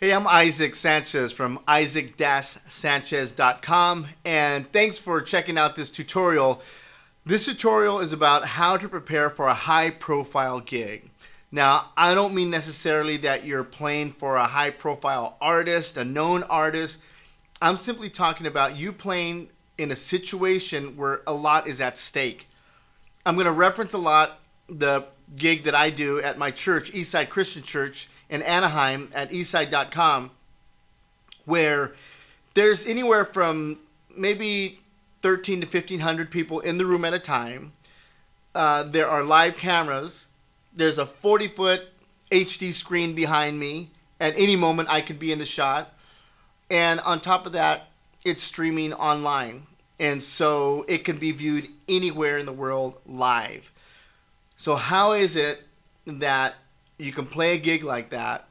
Hey, I'm Isaac Sanchez from isaac-sanchez.com, and thanks for checking out this tutorial. This tutorial is about how to prepare for a high-profile gig. Now, I don't mean necessarily that you're playing for a high-profile artist, a known artist. I'm simply talking about you playing in a situation where a lot is at stake. I'm going to reference a lot the gig that I do at my church, Eastside Christian Church in Anaheim at eastside.com, where there's anywhere from maybe 13 to 1,500 people in the room at a time. There are live cameras. There's a 40-foot HD screen behind me. At any moment, I could be in the shot. And on top of that, it's streaming online. And so it can be viewed anywhere in the world live. So how is it that you can play a gig like that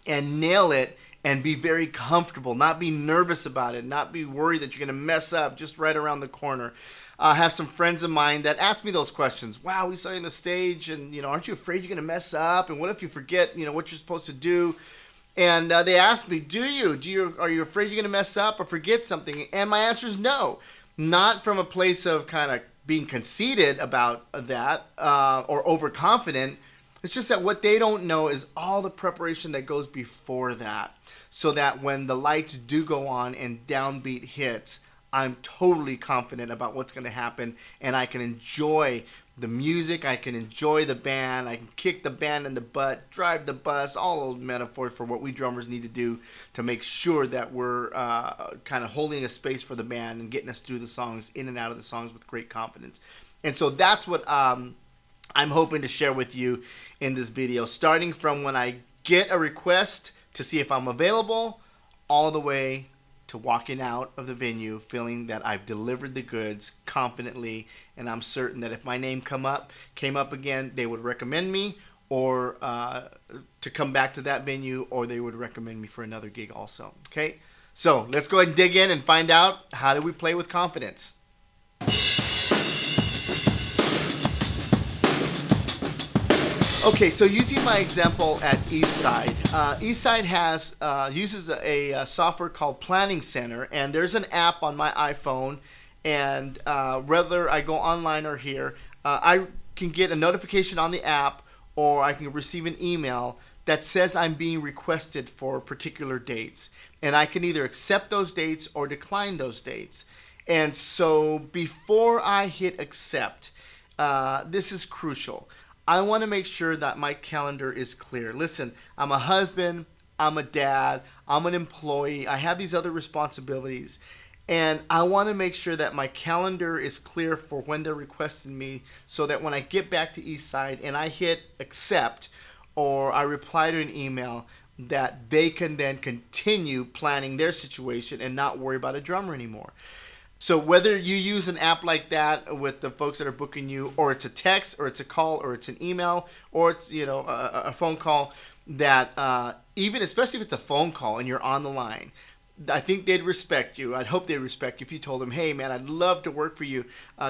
and nail it and be very comfortable, not be nervous about it, not be worried that you're going to mess up just right around the corner? I have some friends of mine that ask me those questions. Wow, we saw you on the stage, and aren't you afraid you're going to mess up? And what if you forget, what you're supposed to do? And they ask me, are you afraid you're going to mess up or forget something? And my answer is no. Not from a place of kind of being conceited about that or overconfident. It's just that what they don't know is all the preparation that goes before that, so that when the lights do go on and downbeat hits, I'm totally confident about what's going to happen, and I can enjoy the music, I can enjoy the band, I can kick the band in the butt, drive the bus, all those metaphors for what we drummers need to do to make sure that we're kind of holding a space for the band and getting us through the songs, in and out of the songs with great confidence. And so that's what I'm hoping to share with you in this video, starting from when I get a request to see if I'm available, all the way to walking out of the venue feeling that I've delivered the goods confidently, and I'm certain that if my name came up again, they would recommend me or to come back to that venue, or they would recommend me for another gig also. Okay, so let's go ahead and dig in and find out, how do we play with confidence? Okay, so using my example at Eastside, Eastside uses a software called Planning Center, and there's an app on my iPhone, and whether I go online or here, I can get a notification on the app, or I can receive an email that says I'm being requested for particular dates, and I can either accept those dates or decline those dates. And so before I hit accept, this is crucial. I want to make sure that my calendar is clear. Listen, I'm a husband, I'm a dad, I'm an employee, I have these other responsibilities, and I want to make sure that my calendar is clear for when they're requesting me, so that when I get back to Eastside and I hit accept or I reply to an email, that they can then continue planning their situation and not worry about a drummer anymore. So whether you use an app like that with the folks that are booking you, or it's a text, or it's a call, or it's an email, or it's a phone call, that even especially if it's a phone call and you're on the line, I think they'd respect you. I'd hope they'd respect you if you told them, hey man, I'd love to work for you.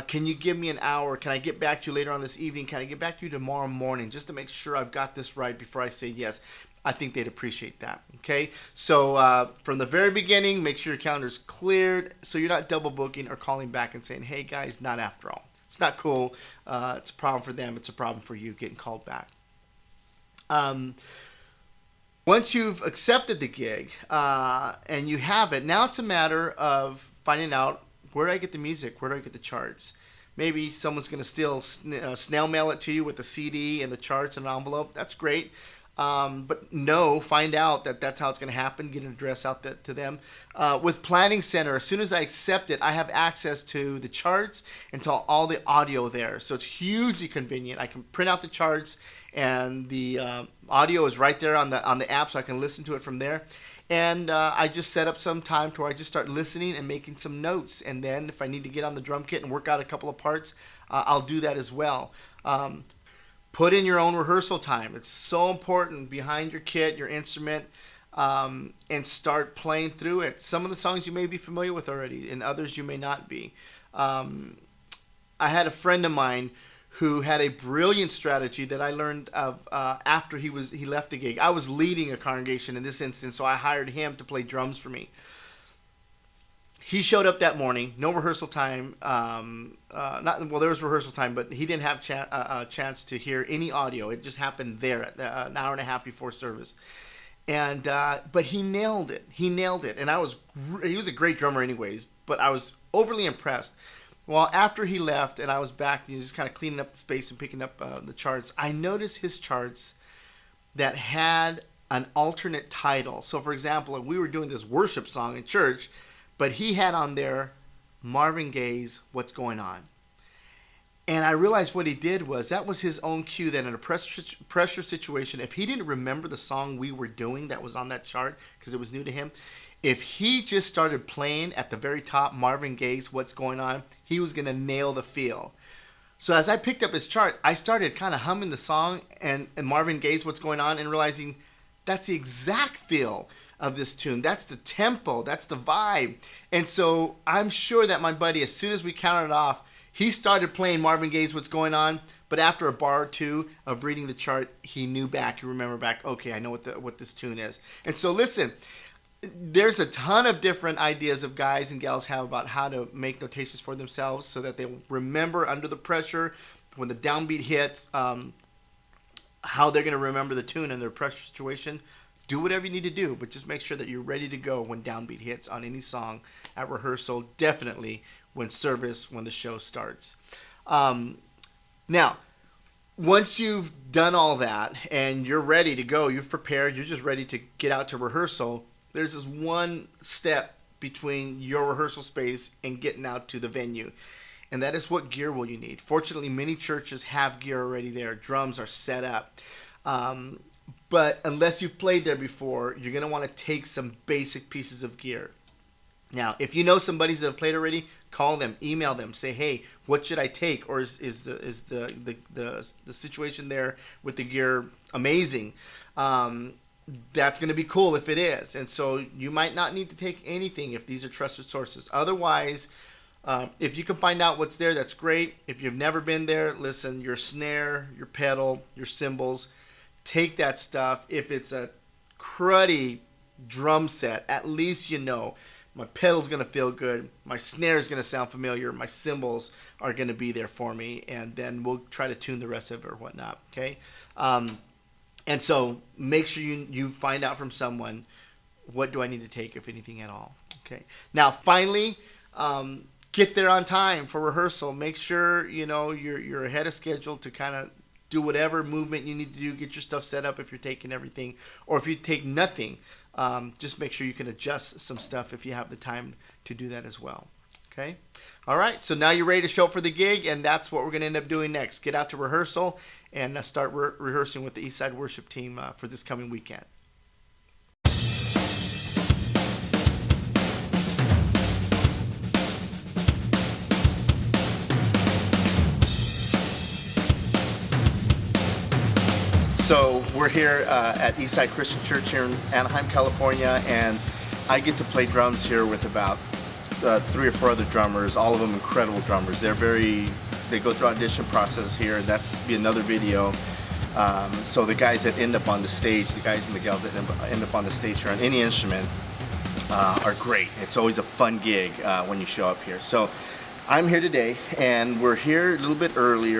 Can you give me an hour? Can I get back to you later on this evening? Can I get back to you tomorrow morning, just to make sure I've got this right before I say yes? I think they'd appreciate that. Okay, so from the very beginning, make sure your calendar's cleared, so you're not double booking or calling back and saying, hey guys, not after all. It's not cool. It's a problem for them. It's a problem for you getting called back. Once you've accepted the gig and you have it, now it's a matter of finding out, where do I get the music? Where do I get the charts? Maybe someone's going to still snail mail it to you with the CD and the charts and an envelope. That's great. But find out that that's how it's going to happen. Get an address out to them. With Planning Center, as soon as I accept it, I have access to the charts and to all the audio there. So it's hugely convenient. I can print out the charts, and the audio is right there on the app, so I can listen to it from there. And I just set up some time to where I just start listening and making some notes. And then if I need to get on the drum kit and work out a couple of parts, I'll do that as well. Put in your own rehearsal time. It's so important behind your kit, your instrument, and start playing through it. Some of the songs you may be familiar with already, and others you may not be. I had a friend of mine who had a brilliant strategy that I learned of after he left the gig. I was leading a congregation in this instance, so I hired him to play drums for me. He showed up that morning, no rehearsal time. There was rehearsal time, but he didn't have a chance to hear any audio. It just happened there, an hour and a half before service. And but he nailed it. He nailed it, and he was a great drummer, anyways. But I was overly impressed. Well, after he left, and I was back, just kind of cleaning up the space and picking up the charts, I noticed his charts that had an alternate title. So, for example, we were doing this worship song in church, but he had on there Marvin Gaye's "What's Going On." And I realized what he did was that was his own cue that in a pressure situation, if he didn't remember the song we were doing that was on that chart because it was new to him, if he just started playing at the very top Marvin Gaye's "What's Going On," he was going to nail the feel. So as I picked up his chart, I started kind of humming the song and Marvin Gaye's "What's Going On" and realizing that's the exact feel of this tune. That's the tempo. That's the vibe. And so I'm sure that my buddy, as soon as we counted off, he started playing Marvin Gaye's "What's Going On," but after a bar or two of reading the chart, he knew back, he remembered back, okay, I know what this tune is. And so listen, there's a ton of different ideas of guys and gals have about how to make notations for themselves so that they will remember under the pressure when the downbeat hits, how they're going to remember the tune in their pressure situation. Do whatever you need to do, but just make sure that you're ready to go when downbeat hits on any song at rehearsal, definitely when the show starts. Now, once you've done all that and you're ready to go, you've prepared, you're just ready to get out to rehearsal, there's this one step between your rehearsal space and getting out to the venue. And that is, what gear will you need? Fortunately, many churches have gear already there. Drums are set up. But unless you've played there before, you're going to want to take some basic pieces of gear. Now, if you know somebody that have played already, call them, email them, say, hey, what should I take? Or is the situation there with the gear amazing? That's going to be cool if it is. And so you might not need to take anything if these are trusted sources. Otherwise, if you can find out what's there, that's great. If you've never been there, listen, your snare, your pedal, your cymbals, take that stuff. If it's a cruddy drum set, at least you know my pedal's going to feel good, my snare is going to sound familiar, my cymbals are going to be there for me, and then we'll try to tune the rest of it or whatnot, okay? And so make sure you find out from someone, what do I need to take, if anything at all, okay? Now, finally, get there on time for rehearsal. Make sure, you're ahead of schedule to kind of do whatever movement you need to do, get your stuff set up if you're taking everything, or if you take nothing, just make sure you can adjust some stuff if you have the time to do that as well. Okay? All right, so now you're ready to show up for the gig, and that's what we're going to end up doing next. Get out to rehearsal and start rehearsing with the Eastside worship team for this coming weekend. So we're here at Eastside Christian Church here in Anaheim, California, and I get to play drums here with about 3 or 4 other drummers, all of them incredible drummers. They go through audition process here, and that's be another video. So the guys that end up on the stage, the guys and the gals that end up on the stage here on any instrument are great. It's always a fun gig when you show up here. So I'm here today, and we're here a little bit early,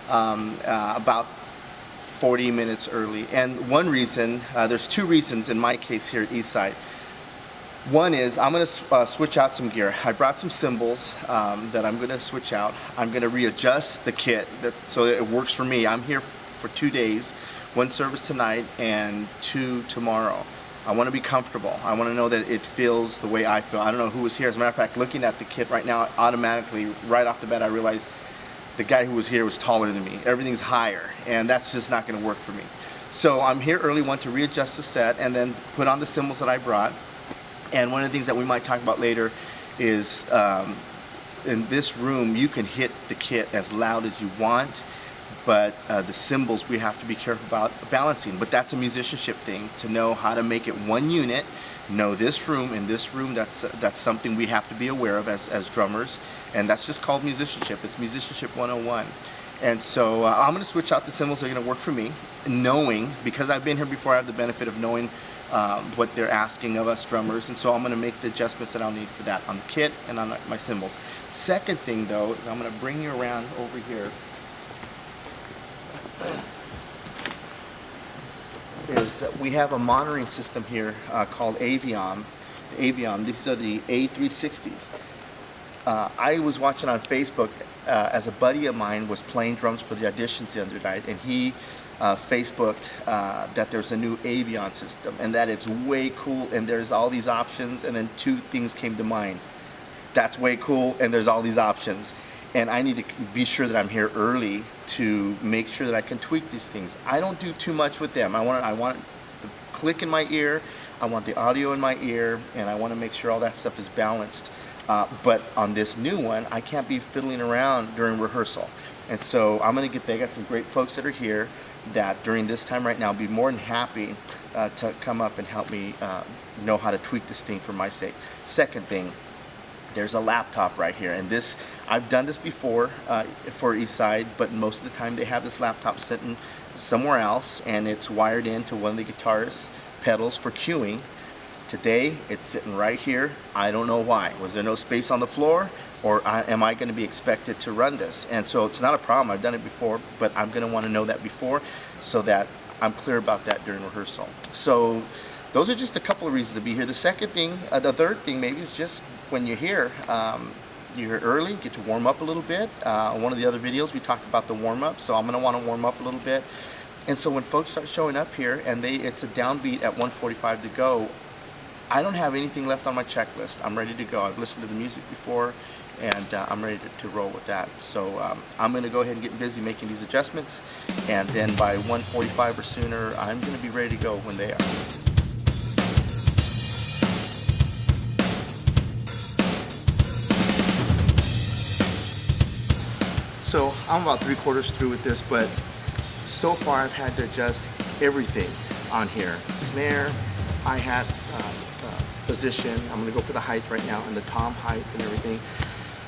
about 40 minutes early. And one reason, there's 2 reasons in my case here at Eastside. One is I'm going to switch out some gear. I brought some cymbals that I'm going to switch out. I'm going to readjust the kit so that it works for me. I'm here for 2 days, 1 service tonight and 2 tomorrow. I want to be comfortable. I want to know that it feels the way I feel. I don't know who was here. As a matter of fact, looking at the kit right now, automatically, right off the bat, I realized the guy who was here was taller than me. Everything's higher, and that's just not going to work for me. So I'm here early, want to readjust the set and then put on the cymbals that I brought. And one of the things that we might talk about later is in this room, you can hit the kit as loud as you want, but the cymbals we have to be careful about balancing. But that's a musicianship thing, to know how to make it one unit, know this room and this room. That's something we have to be aware of as drummers, and that's just called musicianship. It's musicianship 101. And so I'm going to switch out the cymbals. They're going to work for me, knowing, because I've been here before, I have the benefit of knowing what they're asking of us drummers, and so I'm going to make the adjustments that I'll need for that on the kit and on my cymbals. Second thing, though, is I'm going to bring you around over here. Is that we have a monitoring system here called Aviom. These are the A360s. I was watching on Facebook as a buddy of mine was playing drums for the auditions the other night, and he Facebooked that there's a new Aviom system and that it's way cool, and there's all these options, and then two things came to mind. That's way cool, and there's all these options. And I need to be sure that I'm here early to make sure that I can tweak these things. I don't do too much with them. I want the click in my ear, I want the audio in my ear, and I want to make sure all that stuff is balanced. But on this new one, I can't be fiddling around during rehearsal. And so I'm going to get there. I got some great folks that are here that during this time right now be more than happy to come up and help me know how to tweak this thing for my sake. Second thing, there's a laptop right here, and this, I've done this before for Eastside, but most of the time they have this laptop sitting somewhere else, and it's wired into one of the guitarist's pedals for cueing. Today it's sitting right here. I don't know why. Was there no space on the floor, or am I going to be expected to run this? And so it's not a problem. I've done it before, but I'm going to want to know that before so that I'm clear about that during rehearsal. So those are just a couple of reasons to be here. The second thing, the third thing maybe, is just when you're here early, get to warm up a little bit. One of the other videos we talked about the warm up, so I'm going to want to warm up a little bit. And so when folks start showing up here and it's a downbeat at 1:45 to go, I don't have anything left on my checklist. I'm ready to go. I've listened to the music before, and I'm ready to roll with that. So I'm going to go ahead and get busy making these adjustments, and then by 1:45 or sooner, I'm going to be ready to go when they are. So I'm about 3/4 through with this, but so far I've had to adjust everything on here. Snare, hi-hat, position. I'm going to go for the height right now, and the tom height and everything.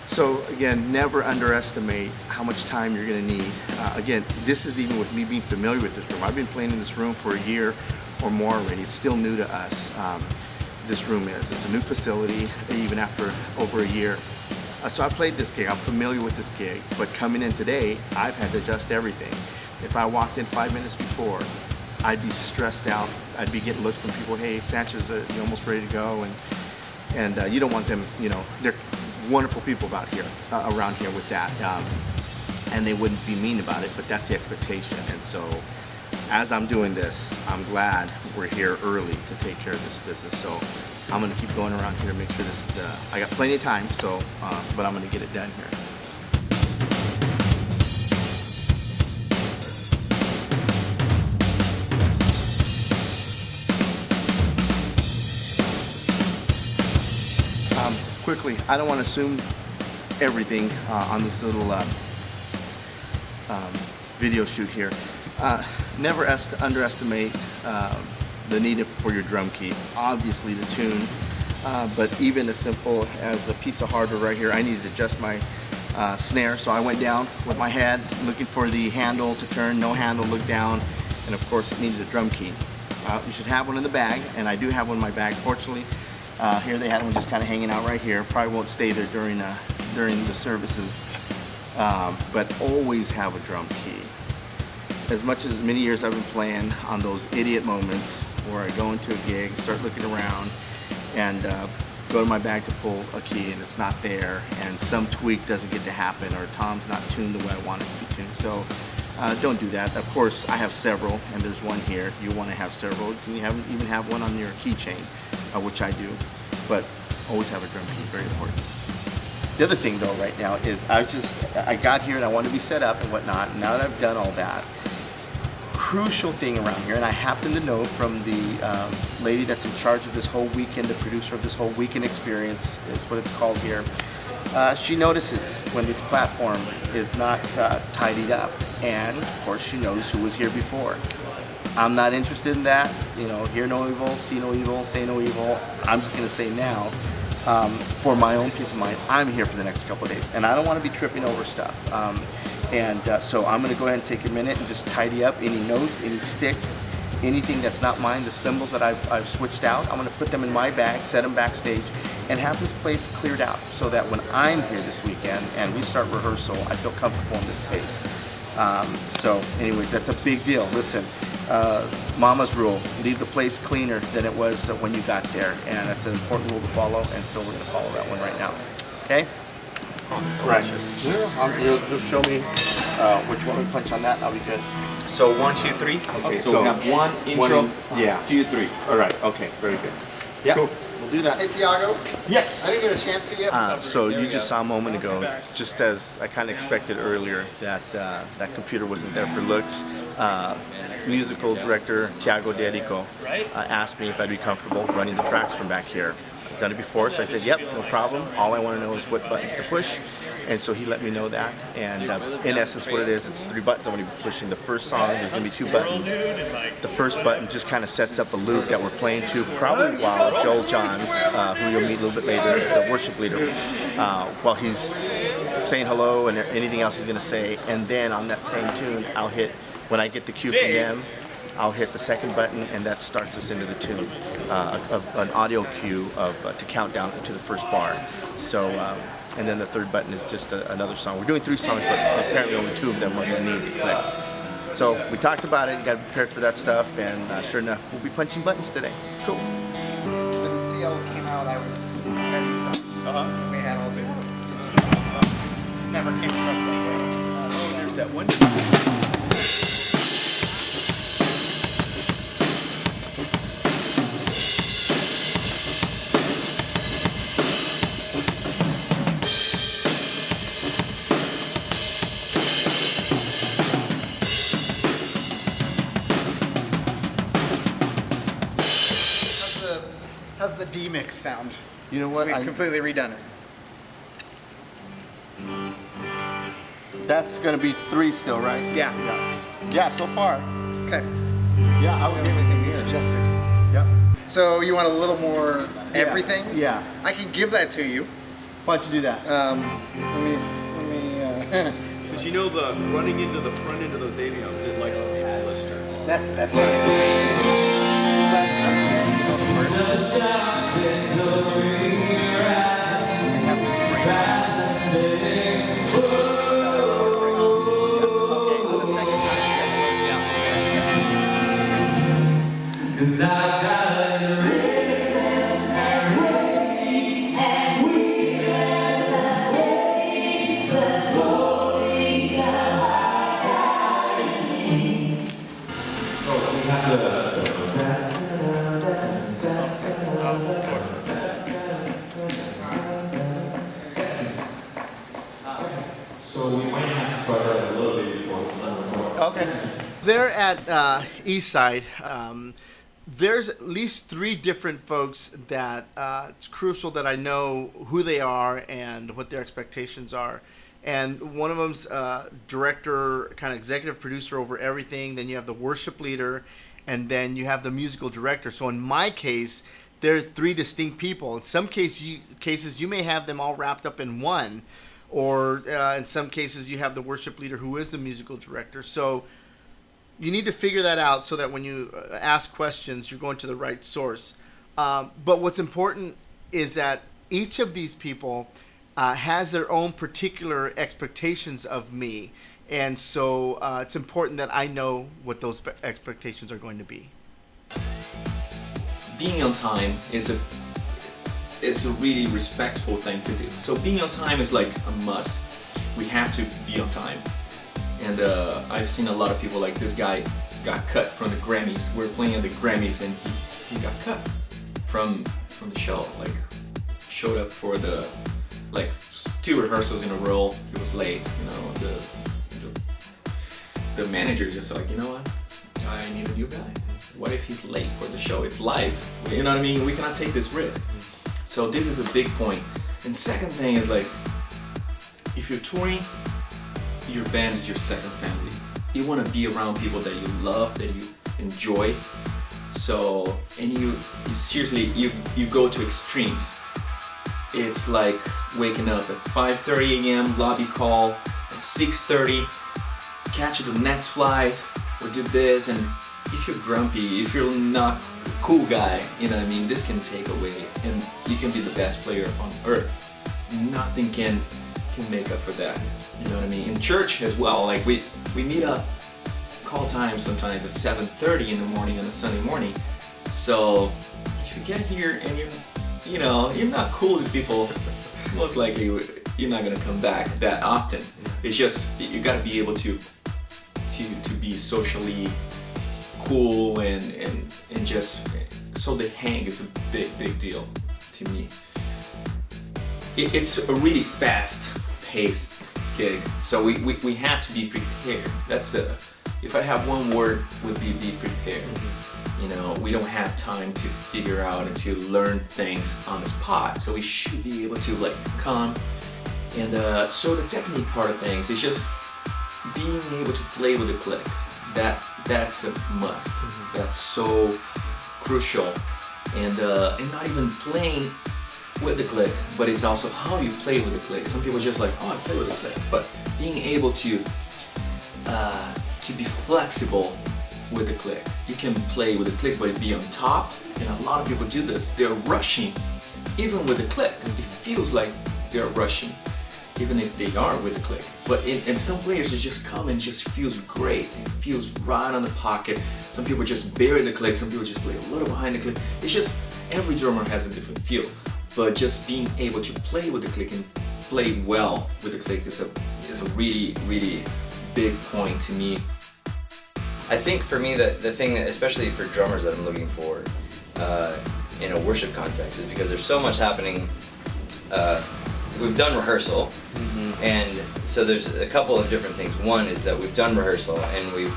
So again, never underestimate how much time you're going to need. Again, this is even with me being familiar with this room. I've been playing in this room for a year or more already. It's still new to us. This room is. It's a new facility, even after over a year. So I played this gig. I'm familiar with this gig, but coming in today, I've had to adjust everything. If I walked in 5 minutes before, I'd be stressed out. I'd be getting looks from people, hey, Sanchez, you almost ready to go? And you don't want them, they're wonderful people around here with that. And they wouldn't be mean about it, but that's the expectation. And so as I'm doing this, I'm glad we're here early to take care of this business. So I'm going to keep going around here to make sure I got plenty of time, so, but I'm going to get it done here. Quickly, I don't want to assume everything on this little video shoot here. Never underestimate the need for your drum key. Obviously the tune, but even as simple as a piece of hardware right here, I needed to adjust my snare, so I went down with my head looking for the handle to turn, no handle, look down, and of course it needed a drum key. You should have one in the bag, and I do have one in my bag. Fortunately, here they had one just kind of hanging out right here. Probably won't stay there during the services, but always have a drum key. As many years I've been playing, on those idiot moments where I go into a gig, start looking around, and go to my bag to pull a key and it's not there, and some tweak doesn't get to happen, or tom's not tuned the way I want it to be tuned. So don't do that. Of course, I have several, and there's one here. You want to have several. You even have one on your keychain, which I do, but always have a drum key, very important. The other thing though right now is I got here and I want to be set up and whatnot, and now that I've done all that, crucial thing around here, and I happen to know from the lady that's in charge of this whole weekend, the producer of this whole weekend experience is what it's called here, she notices when this platform is not tidied up, and of course she knows who was here before. I'm not interested in that. Hear no evil, see no evil, say no evil. I'm just going to say now, for my own peace of mind, I'm here for the next couple of days, and I don't want to be tripping over stuff. So I'm going to go ahead and take a minute and just tidy up any notes, any sticks, anything that's not mine, the symbols that I've switched out. I'm going to put them in my bag, set them backstage, and have this place cleared out so that when I'm here this weekend and we start rehearsal, I feel comfortable in this space. So anyways, that's a big deal. Listen, Mama's rule, leave the place cleaner than it was when you got there, and that's an important rule to follow, and so we're going to follow that one right now. Okay? Right. Just show me which one we punch on that, and I'll be good. So 1, 2, 3. Okay, so we have 1 intro, 2, 3. All right, okay, very good. Yeah, cool. We'll do that. Hey, Tiago. Yes. I didn't get a chance to yet. So you just saw a moment ago, just as I kind of expected earlier, that that computer wasn't there for looks. Musical director Tiago D'Erico asked me if I'd be comfortable running the tracks from back here. I've done it before, so I said, yep, no problem. All I want to know is what buttons to push. And so he let me know that. And in essence, what it is, it's 3 buttons I'm going to be pushing. The first song, there's going to be 2 buttons. The first button just kind of sets up a loop that we're playing to, probably while Joel Johns, who you'll meet a little bit later, the worship leader, while he's saying hello and anything else he's going to say. And then on that same tune, I'll hit, when I get the cue from them, I'll hit the second button, and that starts us into the tune, an audio cue to count down to the first bar. So, and then the third button is just another song. We're doing 3 songs, but apparently only 2 of them we're going to need to click. So we talked about it, got prepared for that stuff, and sure enough, we'll be punching buttons today. Cool. When the CLs came out, I was at Eastside. We had all the just never came across that way. Oh, there's that one. How's the D mix sound? You know what? So we've completely redone it. That's going to be 3 still, right? Yeah. Yeah, so far. Okay. Yeah, I was Everything is adjusted. Yep. So you want a little more everything? Yeah. I can give that to you. Why don't you do that? Let me. Because the running into the front end of those avions, it likes a blister. That's what I'm doing. Okay. There at Eastside, there's at least 3 different folks that it's crucial that I know who they are and what their expectations are. And one of them's director, kind of executive producer over everything. Then you have the worship leader, and then you have the musical director. So in my case, there are 3 distinct people. In some cases, you may have them all wrapped up in one. Or in some cases, you have the worship leader who is the musical director. So you need to figure that out so that when you ask questions, you're going to the right source. But what's important is that each of these people has their own particular expectations of me. And so it's important that I know what those expectations are going to be. Being on time it's a really respectful thing to do. So being on time is like a must. We have to be on time. And I've seen a lot of people, like this guy got cut from the Grammys. We're playing at the Grammys and he got cut from the show. Like showed up for the 2 rehearsals in a row. He was late. The manager just like, you know what? I need a new guy. What if he's late for the show? It's live. You know what I mean? We cannot take this risk. So this is a big point. And second thing is if you're touring, your band is your second family. You want to be around people that you love, that you enjoy. So, and you seriously, you go to extremes. It's like waking up at 5:30 a.m., lobby call, at 6:30, catch the next flight, or do this. And if you're grumpy, if you're not a cool guy, you know what I mean, this can take away, and you can be the best player on earth. Nothing can make up for that. You know what I mean? In church as well, like we meet up, call time sometimes at 7:30 in the morning on a Sunday morning. So if you get here and you're not cool to people, most likely you're not gonna come back that often. It's just you gotta be able to be socially cool and just so the hang is a big deal to me. It's a really fast-paced gig, so we have to be prepared. If I have one word, would be prepared. You know, we don't have time to figure out and to learn things on the spot, so we should be able to like come. And so the technique part of things is just being able to play with the click. That's a must. That's so crucial. And not even playing with the click, but it's also how you play with the click. Some people are just like, oh, I play with the click, but being able to be flexible with the click. You can play with the click, but it be on top, and a lot of people do this. They're rushing, even with the click. It feels like they're rushing, even if they are with the click. But in some players, it just come and just feels great. It feels right on the pocket. Some people just bury the click. Some people just play a little behind the click. It's just every drummer has a different feel. But just being able to play with the click and play well with the click is a really big point to me. I think for me the thing that, especially for drummers, that I'm looking for in a worship context is because there's so much happening. We've done rehearsal, and so there's a couple of different things. One is that we've done rehearsal and we've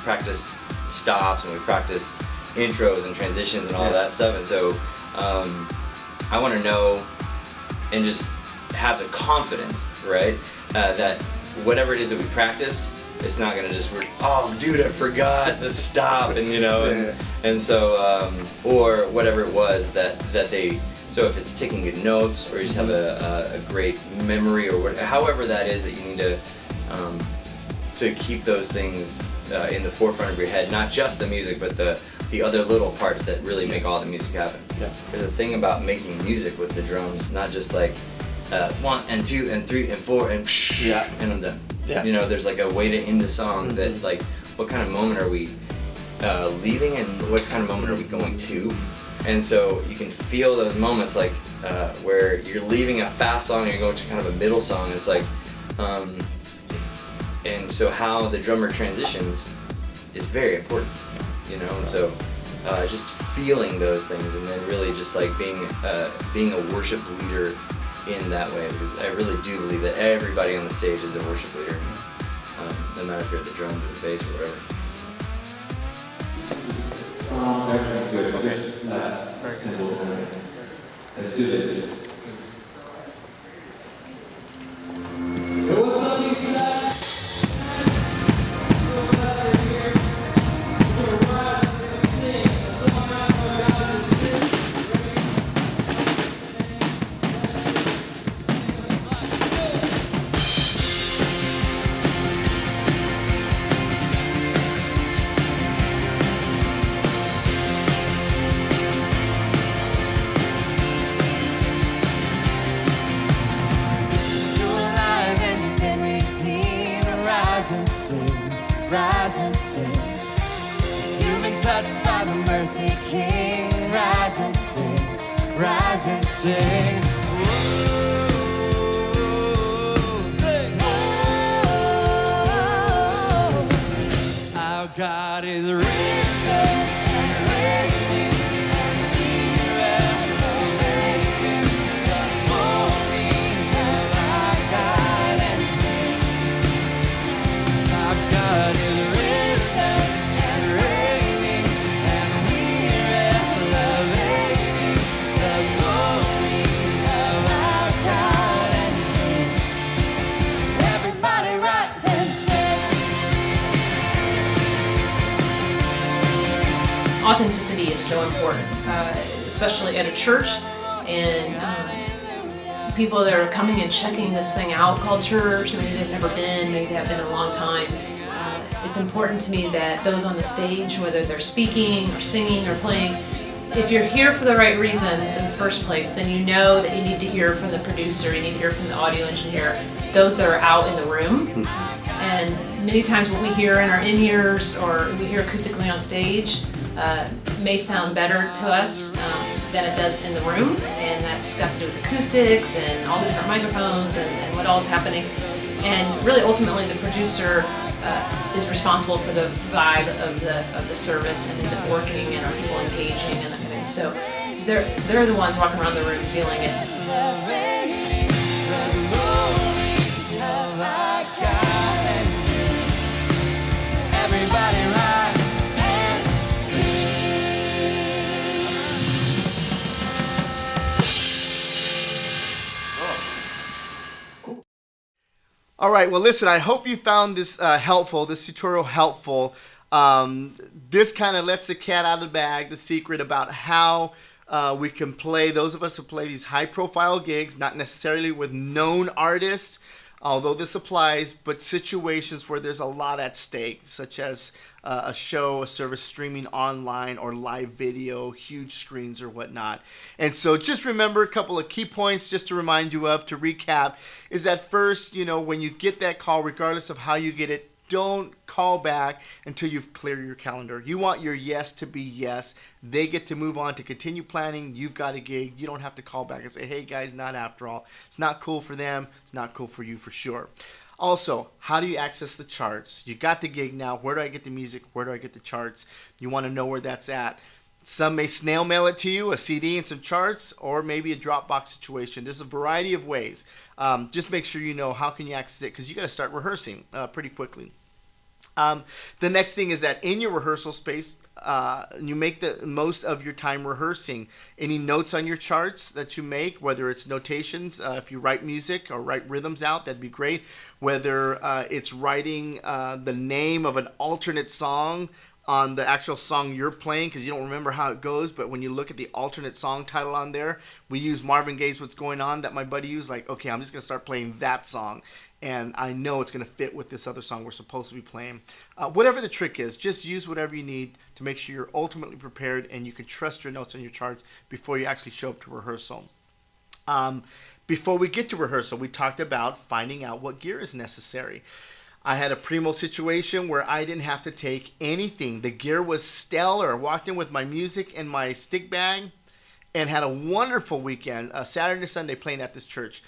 practiced stops and we've practiced intros and transitions and all that stuff, and so I want to know and just have the confidence, right, that whatever it is that we practice, it's not gonna just oh dude, I forgot the stop, and and so or whatever it was that they. So if it's taking good notes, or you just have a great memory, or whatever, however that is that you need to keep those things in the forefront of your head, not just the music, but the other little parts that really make all the music happen. Yeah. There's a thing about making music with the drums, not just like 1 and 2 and 3 and 4 and and I'm done. Yeah. You know, there's like a way to end the song that like, what kind of moment are we leaving, and what kind of moment are we going to? And so you can feel those moments like where you're leaving a fast song and you're going to kind of a middle song. It's like, and so how the drummer transitions is very important, you know. And so just feeling those things, and then really just like being a worship leader in that way, because I really do believe that everybody on the stage is a worship leader, no matter if you're at the drums or the bass or whatever. Good. Okay. That's simple. Let's do this. What's up, Eastside? So glad you're here. We're gonna rise and sing a song out of God is good. Rise and sing. You've been touched by the mercy King. Rise and sing. Rise and sing. Sing. Our God is risen and reigning, and we reigning. The glory of our God and King. Our God is authenticity is so important, especially at a church, and people that are coming and checking this thing out called church. Maybe they've never been, maybe they haven't been in a long time. It's important to me that those on the stage, whether they're speaking or singing or playing, if you're here for the right reasons in the first place, then you know that you need to hear from the producer, you need to hear from the audio engineer, those that are out in the room. And many times what we hear in our in-ears or we hear acoustically on stage may sound better to us than it does in the room, and that's got to do with acoustics and all the different microphones and what all is happening. And really, ultimately, the producer is responsible for the vibe of the service, and is it working, and are people engaging, and that kind of thing. So they're the ones walking around the room feeling it. Everybody rise and All right, well, listen, I hope you found this helpful, this tutorial helpful. This kind of lets the cat out of the bag, the secret about how we can play, those of us who play these high-profile gigs, not necessarily with known artists, although this applies, but situations where there's a lot at stake, such as a show, a service streaming online, or live video, huge screens or whatnot. And so just remember a couple of key points just to remind you of, to recap, is that first, when you get that call, regardless of how you get it, don't call back until you've cleared your calendar. You want your yes to be yes. They get to move on to continue planning. You've got a gig. You don't have to call back and say, hey guys, not after all. It's not cool for them. It's not cool for you for sure. Also, how do you access the charts? You got the gig now. Where do I get the music? Where do I get the charts? You want to know where that's at. Some may snail mail it to you, a CD and some charts, or maybe a Dropbox situation. There's a variety of ways. Just make sure you know how can you access it, because you got to start rehearsing pretty quickly. The next thing is that in your rehearsal space, you make the most of your time rehearsing. Any notes on your charts that you make, whether it's notations, if you write music or write rhythms out, that'd be great. Whether it's writing the name of an alternate song on the actual song you're playing, because you don't remember how it goes, but when you look at the alternate song title on there, we use Marvin Gaye's What's Going On that my buddy used, like, okay, I'm just going to start playing that song, and I know it's going to fit with this other song we're supposed to be playing. Whatever the trick is, just use whatever you need to make sure you're ultimately prepared and you can trust your notes on your charts before you actually show up to rehearsal. Before we get to rehearsal, we talked about finding out what gear is necessary. I had a primo situation where I didn't have to take anything. The gear was stellar. I walked in with my music and my stick bag and had a wonderful weekend, Saturday and Sunday playing at this church.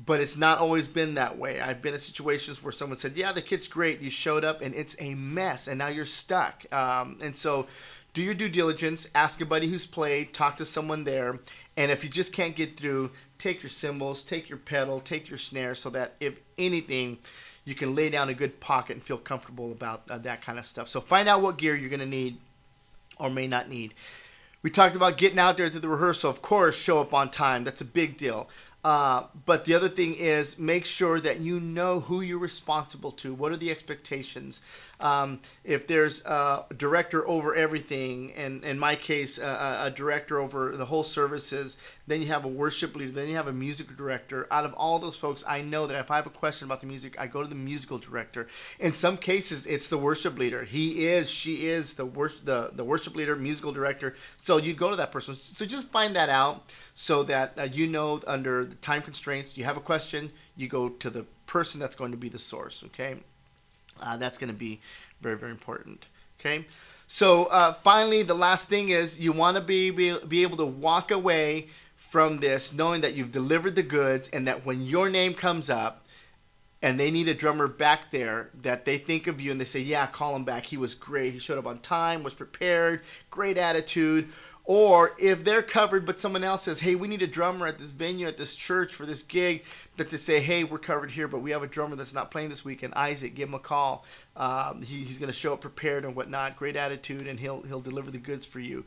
But it's not always been that way. I've been in situations where someone said, yeah, the kit's great. You showed up and it's a mess and now you're stuck. And so do your due diligence, ask a buddy who's played, talk to someone there. And if you just can't get through, take your cymbals, take your pedal, take your snare, so that if anything, you can lay down a good pocket and feel comfortable about that kind of stuff. So find out what gear you're going to need or may not need. We talked about getting out there to the rehearsal. Of course, show up on time. That's a big deal. But the other thing is, make sure that you know who you're responsible to. What are the expectations? If there's a director over everything, and in my case, a director over the whole services, then you have a worship leader, then you have a musical director. Out of all those folks, I know that if I have a question about the music, I go to the musical director. In some cases, it's the worship leader. She is the worship leader, musical director. So you go to that person. So just find that out so that you know under the time constraints, you have a question, you go to the person that's going to be the source, okay? That's going to be very, very important, okay? So finally, the last thing is you want to be able to walk away from this knowing that you've delivered the goods, and that when your name comes up and they need a drummer back there, that they think of you and they say, yeah, call him back. He was great. He showed up on time, was prepared, great attitude. Or if they're covered, but someone else says, hey, we need a drummer at this venue, at this church for this gig, that they say, hey, we're covered here, but we have a drummer that's not playing this weekend. Isaac, give him a call. He's going to show up prepared and whatnot, great attitude, and he'll deliver the goods for you.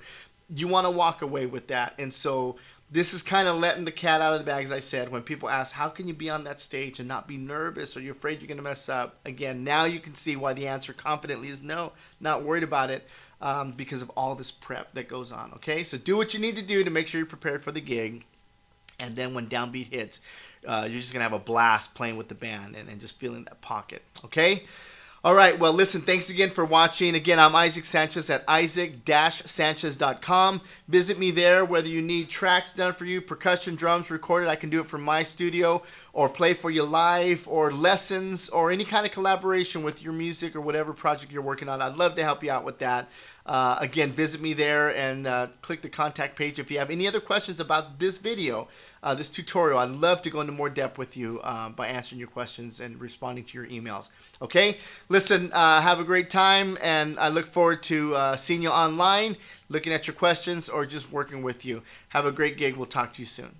You want to walk away with that. And so this is kind of letting the cat out of the bag, as I said. When people ask, how can you be on that stage and not be nervous, or you're afraid you're going to mess up? Again, now you can see why the answer confidently is no, not worried about it. because of all this prep that goes on. Okay, so do what you need to do to make sure you're prepared for the gig. And then when downbeat hits, you're just going to have a blast playing with the band and just feeling that pocket. Okay? All right. Well, listen, thanks again for watching. Again, I'm Isaac Sanchez at isaac-sanchez.com. Visit me there, whether you need tracks done for you, percussion, drums recorded. I can do it from my studio, or play for you live, or lessons, or any kind of collaboration with your music or whatever project you're working on. I'd love to help you out with that. Again, visit me there and click the contact page if you have any other questions about this video, this tutorial. I'd love to go into more depth with you by answering your questions and responding to your emails. Okay? Listen, have a great time, and I look forward to seeing you online, looking at your questions, or just working with you. Have a great gig. We'll talk to you soon.